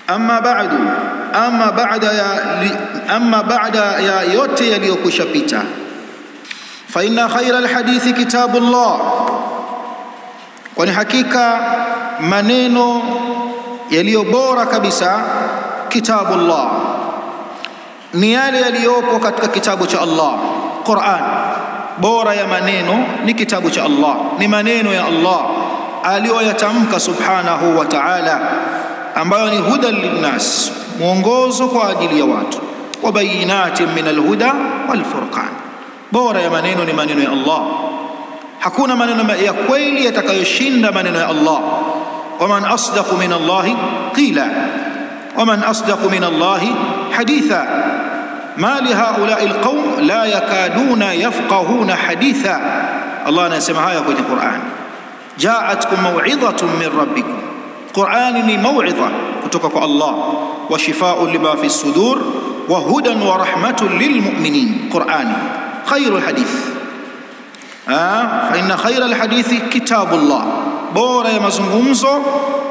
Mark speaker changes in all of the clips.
Speaker 1: amma ba'da ya yote yaliyokushapita, fa inna khayra alhadithi kitabullah, kwani hakika maneno yaliyo bora kabisa kitabullah ni yale yaliyopo katika kitabu cha Allah, Qur'an. Bora ya maneno ni kitabu cha Allah, ni maneno ya Allah aliyoyatamka subhanahu wa ta'ala, ambayo ni hudan linnas, mwongozo kwa ajili ya watu, wa bayinatin min alhuda wal furqan. Bora ya maneno ni maneno ya Allah. Hakuna maneno ya kweli yatakayoshinda maneno ya Allah. Waman asdaqu min Allahi qila waman asdaqu min Allahi haditha ma li haula'i alqawm la yakaduna yafqahuna haditha. Allah anasema haya kwenye Qur'an, ja'atkum maw'idhatun min rabbikum. Qur'an ni maw'idha kutoka kwa Allah, wa shifaa'un lima fi sudur wa hudan wa rahmatun lil mu'minin. Qur'an khairul hadith, fa inna khairal hadithi kitabullah. Bora ya mazungumzo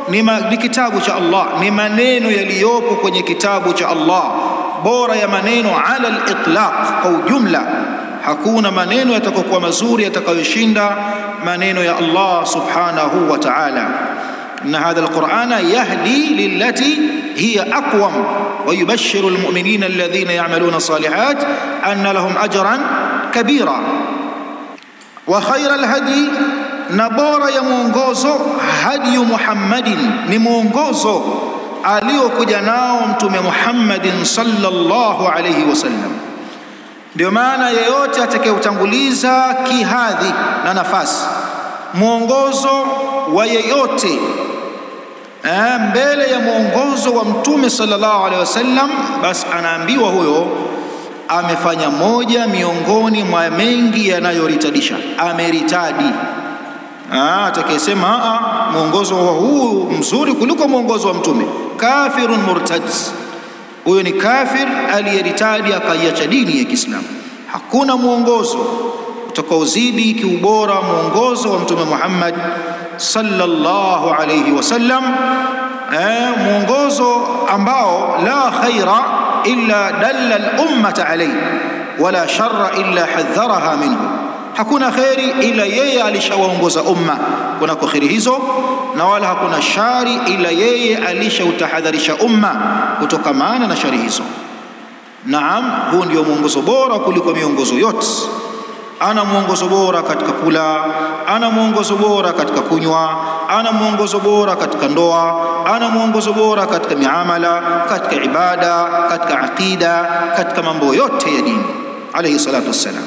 Speaker 1: ni kitabu cha Allah, ni maneno yaliyopo kwenye kitabu cha Allah. Bora ya maneno ala al-itlaq, kwa ujumla hakuna maneno yatakokuwa mazuri yatakayoshinda maneno ya Allah subhanahu wa ta'ala. inna hadha al-Qur'ana yahdi lillati hiya aqwam wa yubashshiru al-mu'minina alladhina ya'maluna salihat anna lahum ajran kabira. Wa khayra al-hadi, na bora ya mwongozo hadi Muhammadin, ni mwongozo aliokuja nao mtume Muhammadin sallallahu alayhi wasallam. Ndio maana yeyote atakayeutanguliza kihadhi na nafasi mwongozo wa yeyote mbele ya mwongozo wa mtume sallallahu alayhi wasallam, basi anaambiwa huyo amefanya moja miongoni mwa mengi yanayoritadisha, ameritadi. Atakayesema mwongozo huu mzuri kuliko mwongozo wa mtume, kafirun murtad, huyo ni kafir aliyeritadi akaiacha dini ya Kiislamu. Hakuna mwongozo utakaozidi kiubora mwongozo wa mtume Muhammad sallallahu alayhi wasallam, mwongozo ambao la khaira illa dalla al-ummata alayhi wala sharra illa hadharaha minhu. Hakuna khairi ila yeye alishawaongoza umma kunako khairi hizo, na wala hakuna shari ila yeye alishautahadharisha umma kutokamana na shari hizo. Naam, huu ndio mwongozo bora kuliko miongozo yote. Ana mwongozo bora katika kula, ana mwongozo bora katika kunywa, ana mwongozo bora katika ndoa, ana mwongozo bora katika miamala, katika ibada, katika aqida, katika mambo yote ya dini, alayhi salatu wassalam.